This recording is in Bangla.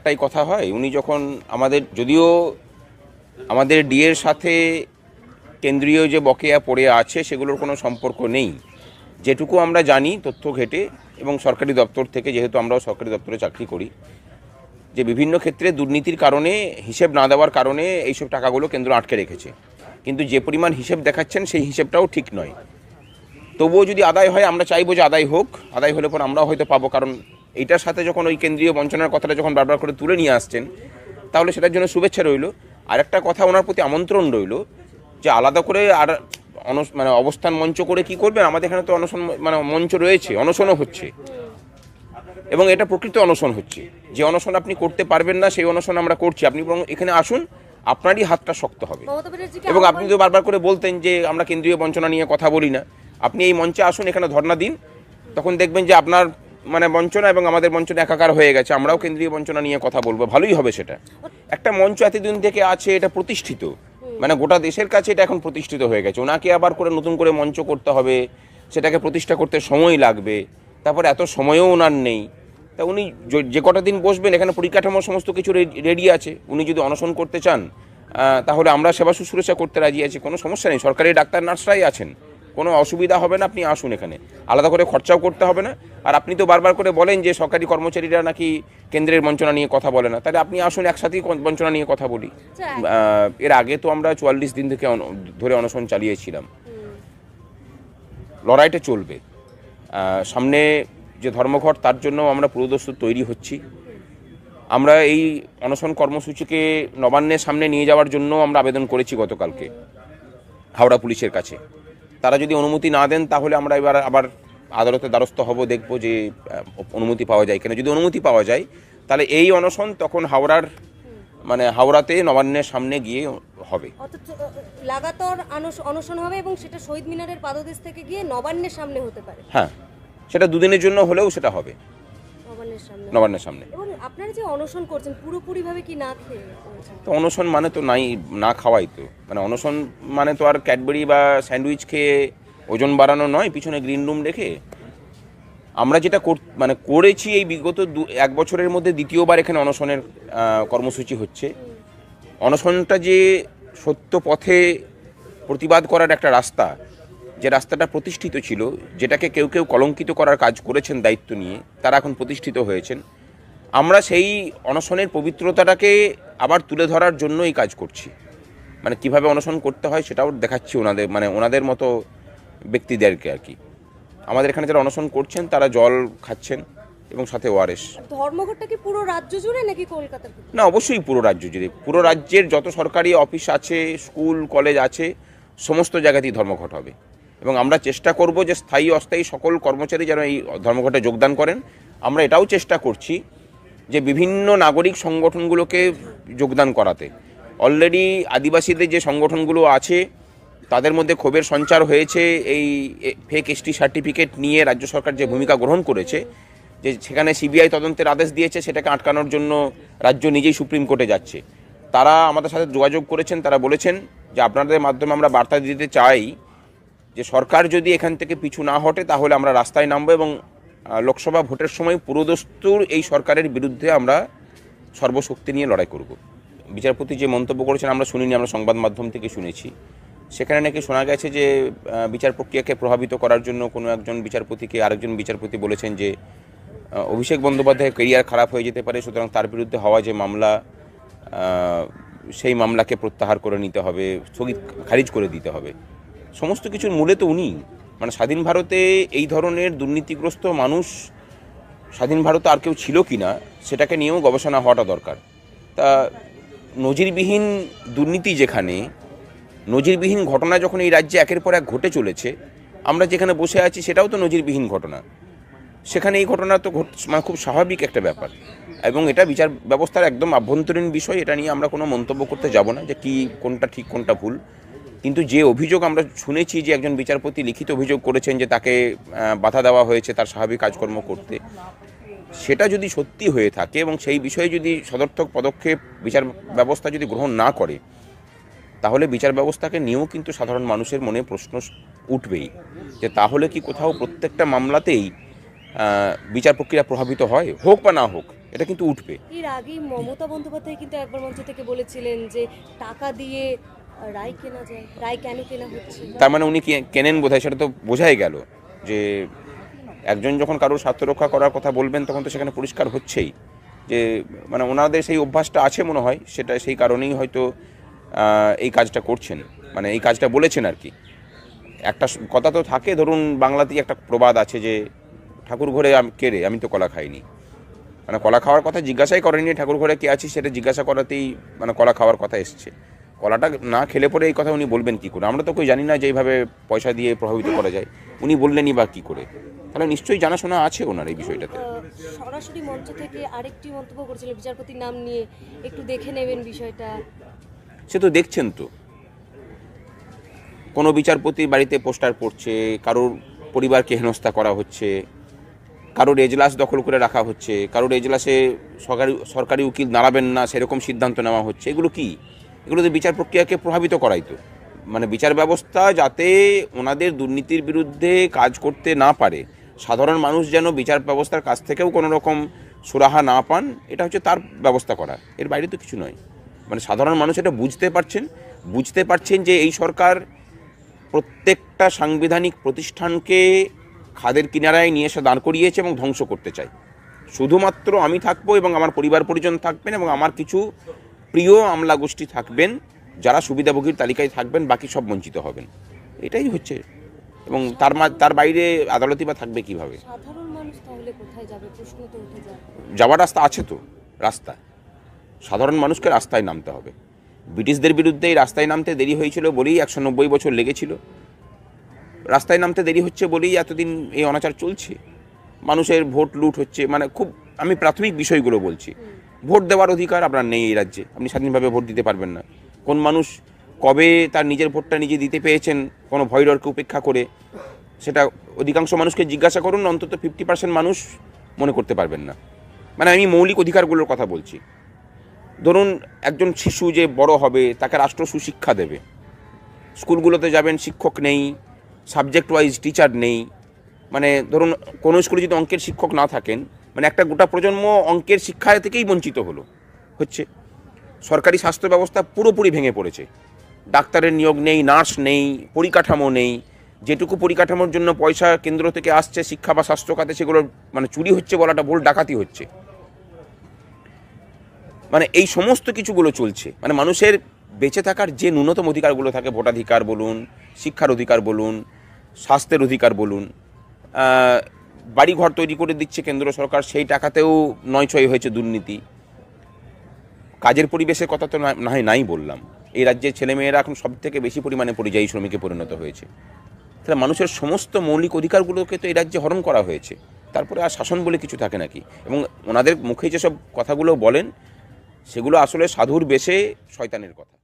একটাই কথা হয়, উনি যখন যদিও আমাদের ডিএর সাথে কেন্দ্রীয় যে বকেয়া পড়ে আছে সেগুলোর কোনো সম্পর্ক নেই, যেটুকু আমরা জানি তথ্য ঘেটে এবং সরকারি দপ্তর থেকে, যেহেতু আমরাও সরকারি দপ্তরে চাকরি করি, যে বিভিন্ন ক্ষেত্রে দুর্নীতির কারণে, হিসেব না দেওয়ার কারণে এইসব টাকাগুলো কেন্দ্র আটকে রেখেছে। কিন্তু যে পরিমাণ হিসেব দেখাচ্ছেন সেই হিসেবটাও ঠিক নয়। তবুও যদি আদায় হয়, আমরা চাইবো যে আদায় হোক, আদায় হলে পর আমরাও হয়তো পাবো। কারণ এইটার সাথে যখন ওই কেন্দ্রীয় বঞ্চনার কথাটা যখন বারবার করে তুলে নিয়ে আসছেন, তাহলে সেটার জন্য শুভেচ্ছা রইল। আর একটা কথা ওনার প্রতি আমন্ত্রণ রইল যে আলাদা করে আর অবস্থান মঞ্চ করে কি করবেন। আমাদের এখানে তো অনশন মঞ্চ রয়েছে, অনশনও হচ্ছে, এবং এটা প্রকৃত অনশন হচ্ছে। যে অনশন আপনি করতে পারবেন না সেই অনশন আমরা করছি। আপনি বরং এখানে আসুন, আপনারই হাতটা শক্ত হবে। এবং আপনি তো বারবার করে বলতেন যে আমরা কেন্দ্রীয় বঞ্চনা নিয়ে কথা বলি না। আপনি এই মঞ্চে আসুন, এখানে ধর্ণা দিন, তখন দেখবেন যে আপনার বঞ্চনা এবং আমাদের বঞ্চনা একাকার হয়ে গেছে। আমরাও কেন্দ্রীয় বঞ্চনা নিয়ে কথা বলবো, ভালোই হবে। সেটা একটা মঞ্চ এতদিন থেকে আছে, এটা প্রতিষ্ঠিত, গোটা দেশের কাছে এটা এখন প্রতিষ্ঠিত হয়ে গেছে। ওনাকে আবার করে নতুন করে মঞ্চ করতে হবে, সেটাকে প্রতিষ্ঠা করতে সময় লাগবে, তারপর এত সময়ও ওনার নেই। তা উনি যে কটা দিন বসবেন, এখানে পরিকাঠামো সমস্ত কিছু রেডি আছে। উনি যদি অনশন করতে চান, তাহলে আমরা সেবা শুশ্রূষা করতে রাজি আছি, কোনো সমস্যা নেই। সরকারি ডাক্তার নার্সরাই আছেন, কোনো অসুবিধা হবে না। আপনি আসুন, এখানে আলাদা করে খরচাও করতে হবে না। আর আপনি তো বারবার করে বলেন যে সরকারি কর্মচারীরা নাকি কেন্দ্রের বঞ্চনা নিয়ে কথা বলে না, তাহলে আপনি আসুন, একসাথেই বঞ্চনা নিয়ে কথা বলি। এর আগে তো আমরা 44 দিন থেকে ধরে অনশন চালিয়েছিলাম। লড়াইটা চলবে। সামনে যে ধর্মঘট, তার জন্য আমরা পুরোদস্তুর তৈরি হচ্ছি। আমরা এই অনশন কর্মসূচিকে নবান্নের সামনে নিয়ে যাওয়ার জন্য আমরা আবেদন করেছি গতকালকে হাওড়া পুলিশের কাছে। তারা যদি অনুমতি না দেন, তাহলে আমরা এবার আবার আদালতের দ্বারস্থ হব, দেখব যে অনুমতি পাওয়া যায় কিনা। যদি অনুমতি পাওয়া যায়, তাহলে এই অনশন তখন হাওড়াতে নবান্নের সামনে গিয়ে হবে। লাগাতার অনশন হবে এবং সেটা শহীদ মিনারের পাদদেশ থেকে গিয়ে নবান্নের সামনে হতে পারে। হ্যাঁ, সেটা দুদিনের জন্য হলেও সেটা হবে নবান্নের সামনে। এবং আপনারা যে অনশন করছেন, পুরোপুরিভাবে কি না খেয়ে? তো অনশন মানে তো না খাওয়াই তো। অনশন মানে তো আর ক্যাডবেরি বা স্যান্ডউইচ খেয়ে ওজন বাড়ানো নয়, পিছনে গ্রিন রুম রেখে। আমরা যেটা করেছি, এই বিগত 1 বছরের মধ্যে দ্বিতীয়বার এখানে অনশনের কর্মসূচি হচ্ছে। অনশনটা যে সত্য পথে প্রতিবাদ করার একটা রাস্তা, যে রাস্তাটা প্রতিষ্ঠিত ছিল, যেটাকে কেউ কেউ কলঙ্কিত করার কাজ করেছেন দায়িত্ব নিয়ে, তারা এখন প্রতিষ্ঠিত হয়েছেন। আমরা সেই অনশনের পবিত্রতাটাকে আবার তুলে ধরার জন্য এই কাজ করছি। কিভাবে অনশন করতে হয় সেটাও দেখাচ্ছি ওনাদের মতো ব্যক্তিদেরকে আর কি। আমাদের এখানে যারা অনশন করছেন তারা জল খাচ্ছেন এবং সাথে ওআরএস। ধর্মঘটটা কি পুরো রাজ্য জুড়ে নাকি কলকাতা? না, অবশ্যই পুরো রাজ্য জুড়ে। পুরো রাজ্যের যত সরকারি অফিস আছে, স্কুল কলেজ আছে, সমস্ত জায়গাতেই ধর্মঘট হবে। এবং আমরা চেষ্টা করব যে স্থায়ী অস্থায়ী সকল কর্মচারী যেন এই ধর্মঘটে যোগদান করেন। আমরা এটাও চেষ্টা করছি যে বিভিন্ন নাগরিক সংগঠনগুলোকে যোগদান করাতে। অলরেডি আদিবাসীদের যে সংগঠনগুলো আছে, তাদের মধ্যে ক্ষোভের সঞ্চার হয়েছে এই ফেক এসটি সার্টিফিকেট নিয়ে। রাজ্য সরকার যে ভূমিকা গ্রহণ করেছে, যে সেখানে সিবিআই তদন্তের আদেশ দিয়েছে, সেটাকে আটকানোর জন্য রাজ্য নিজেই সুপ্রিম কোর্টে যাচ্ছে। তারা আমাদের সাথে যোগাযোগ করেছেন, তারা বলেছেন যে আপনাদের মাধ্যমে আমরা বার্তা দিতে চাই যে সরকার যদি এখান থেকে পিছু না হটে, তাহলে আমরা রাস্তায় নামবো এবং লোকসভা ভোটের সময় পুরোদস্তুর এই সরকারের বিরুদ্ধে আমরা সর্বশক্তি নিয়ে লড়াই করব। বিচারপতি যে মন্তব্য করেছেন আমরা শুনিনি, আমরা সংবাদ মাধ্যম থেকে শুনেছি। সেখানে নাকি শোনা গেছে যে বিচার প্রক্রিয়াকে প্রভাবিত করার জন্য কোনো একজন বিচারপতিকে আরেকজন বিচারপতি বলেছেন যে অভিষেক বন্দ্যোপাধ্যায়ের কেরিয়ার খারাপ হয়ে যেতে পারে, সুতরাং তার বিরুদ্ধে হওয়া যে মামলা, সেই মামলাকে প্রত্যাহার করে নিতে হবে, স্থগিত খারিজ করে দিতে হবে। সমস্ত কিছুর মূলে তো উনি। স্বাধীন ভারতে এই ধরনের দুর্নীতিগ্রস্ত মানুষ স্বাধীন ভারতে আর কেউ ছিল কি না, সেটাকে নিয়েও গবেষণা হওয়াটা দরকার। তা নজিরবিহীন দুর্নীতি, যেখানে নজিরবিহীন ঘটনা যখন এই রাজ্যে একের পর এক ঘটে চলেছে, আমরা যেখানে বসে আছি সেটাও তো নজিরবিহীন ঘটনা। সেখানে এই ঘটনা তো খুব স্বাভাবিক একটা ব্যাপার, এবং এটা বিচার ব্যবস্থার একদম আভ্যন্তরীণ বিষয়। এটা নিয়ে আমরা কোনো মন্তব্য করতে যাব না যে কোনটা ঠিক কোনটা ভুল। কিন্তু যে অভিযোগ আমরা শুনেছি, যে একজন বিচারপতি লিখিত অভিযোগ করেছেন যে তাকে বাধা দেওয়া হয়েছে তার স্বাভাবিক কাজকর্ম করতে, সেটা যদি সত্যি হয়ে থাকে এবং সেই বিষয়ে যদি সদর্থক পদক্ষেপ বিচার ব্যবস্থা যদি গ্রহণ না করে, তাহলে বিচার ব্যবস্থাকে নিয়েও কিন্তু সাধারণ মানুষের মনে প্রশ্ন উঠবেই যে তাহলে কি কোথাও প্রত্যেকটা মামলাতেই বিচার প্রক্রিয়া প্রভাবিত হয়, হোক বা না হোক। এটা কিন্তু উঠবে। এর আগেই মমতা বন্দ্যোপাধ্যায় কিন্তু একবার মঞ্চ থেকে বলেছিলেন যে টাকা দিয়ে রায় কেনা যায়, রায় কেন কেনা হচ্ছে? তার মানে উনি কেনেন বোধহয়, সেটা তো বোঝাই গেল যে একজন যখন কারোর স্বার্থ রক্ষা করার কথা বলবেন তখন তো সেখানে পরিষ্কার হচ্ছেই যে মানে ওনাদের সেই অভ্যাসটা আছে মনে হয়, সেটা সেই কারণেই হয়তো এই কাজটা করছেন, মানে এই কাজটা বলেছেন আর কি। একটা কথা তো থাকে, ধরুন বাংলাতেই একটা প্রবাদ আছে যে ঠাকুর ঘরে কে রে, আমি তো কলা খাইনি। মানে কলা খাওয়ার কথা জিজ্ঞাসাই করেনি, ঠাকুর ঘরে কে আছি সেটা জিজ্ঞাসা করাতেই মানে কলা খাওয়ার কথা এসছে। কলাটা না খেলে পরে এই কথা উনি বলবেন কী করে? আমরা তো কেউ জানি না যে এইভাবে পয়সা দিয়ে প্রভাবিত করা যায়, উনি বললেনই বা কী করে? তাহলে নিশ্চয়ই জানাশোনা আছে ওনার এই বিষয়টাতে। সরাসরি মঞ্চ থেকে আরেকটি মন্তব্য করেছিলেন বিচারপতির নাম নিয়ে, একটু দেখে নেবেন বিষয়টা। সে তো দেখছেন তো, কোনো বিচারপতির বাড়িতে পোস্টার পড়ছে, কারোর পরিবারকে হেনস্থা করা হচ্ছে, কারোর এজলাস দখল করে রাখা হচ্ছে, কারোর এজলাসে সরকারি উকিল দাঁড়াবেন না সেরকম সিদ্ধান্ত নেওয়া হচ্ছে। এগুলো কি? এগুলো তো বিচার প্রক্রিয়াকে প্রভাবিত করাই তো। মানে বিচার ব্যবস্থা যাতে ওনাদের দুর্নীতির বিরুদ্ধে কাজ করতে না পারে, সাধারণ মানুষ যেন বিচার ব্যবস্থার কাছ থেকেও কোনো রকম সুরাহা না পান, এটা হচ্ছে তার ব্যবস্থা করা, এর বাইরে তো কিছু নয়। মানে সাধারণ মানুষ এটা বুঝতে পারছেন যে এই সরকার প্রত্যেকটা সাংবিধানিক প্রতিষ্ঠানকে খাদের কিনারায় নিয়ে এসে দাঁড় করিয়েছে এবং ধ্বংস করতে চায়। শুধুমাত্র আমি থাকবো এবং আমার পরিবার পরিজন থাকবেন এবং আমার কিছু প্রিয় আমলা গোষ্ঠী থাকবেন যারা সুবিধাভোগীর তালিকায় থাকবেন, বাকি সব বঞ্চিত হবেন। এটাই হচ্ছে। এবং তার বাইরে আদালতই বা থাকবে কিভাবে? সাধারণ মানুষ তাহলে কোথায় যাবে? প্রশ্ন তো উঠে যায়। যাওয়ার রাস্তা আছে তো, রাস্তা সাধারণ মানুষকে রাস্তায় নামতে হবে। ব্রিটিশদের বিরুদ্ধে এই রাস্তায় নামতে দেরি হয়েছিল বলেই 190 বছর লেগেছিল। রাস্তায় নামতে দেরি হচ্ছে বলেই এতদিন এই অনাচার চলছে। মানুষের ভোট লুট হচ্ছে, মানে খুব আমি প্রাথমিক বিষয়গুলো বলছি। ভোট দেওয়ার অধিকার আপনার নেই এই রাজ্যে, আপনি স্বাধীনভাবে ভোট দিতে পারবেন না। কোন মানুষ কবে তার নিজের ভোটটা নিজে দিতে পেয়েছেন কোনো ভয়ডরকে উপেক্ষা করে, সেটা অধিকাংশ মানুষকে জিজ্ঞাসা করুন, অন্তত 50% মানুষ মনে করতে পারবেন না। মানে আমি মৌলিক অধিকারগুলোর কথা বলছি। ধরুন একজন শিশু যে বড় হবে তাকে রাষ্ট্র সুশিক্ষা দেবে, স্কুলগুলোতে যাবেন শিক্ষক নেই, সাবজেক্ট ওয়াইজ টিচার নেই। মানে ধরুন কোনো স্কুলে যদি অঙ্কের শিক্ষক না থাকেন, মানে একটা গোটা প্রজন্ম অঙ্কের শিক্ষা থেকেই বঞ্চিত হচ্ছে। সরকারি স্বাস্থ্য ব্যবস্থা পুরোপুরি ভেঙে পড়েছে, ডাক্তারের নিয়োগ নেই, নার্স নেই, পরিকাঠামো নেই। যেটুকু পরিকাঠামোর জন্য পয়সা কেন্দ্র থেকে আসছে শিক্ষা বা স্বাস্থ্য খাতে, সেগুলো মানে চুরি হচ্ছে বলাটা ভুল, ডাকাতি হচ্ছে। মানে এই সমস্ত কিছুগুলো চলছে। মানে মানুষের বেঁচে থাকার যে ন্যূনতম অধিকারগুলো থাকে, ভোটাধিকার বলুন, শিক্ষার অধিকার বলুন, স্বাস্থ্যের অধিকার বলুন, বাড়িঘর তৈরি করে দিচ্ছে কেন্দ্র সরকার, সেই টাকাতেও নয়ছয় হয়েছে দুর্নীতি। কাজের পরিবেশের কথা তো নাই বললাম। এই রাজ্যের ছেলেমেয়েরা এখন সব থেকে বেশি পরিমাণে পরিযায়ী শ্রমিকে পরিণত হয়েছে। তাহলে মানুষের সমস্ত মৌলিক অধিকারগুলোকে তো এই রাজ্যে হরণ করা হয়েছে। তারপরে আর শাসন বলে কিছু থাকে নাকি? এবং ওনাদের মুখে যেসব কথাগুলো বলেন সেগুলো আসলে সাধুর বেশে শয়তানের কথা।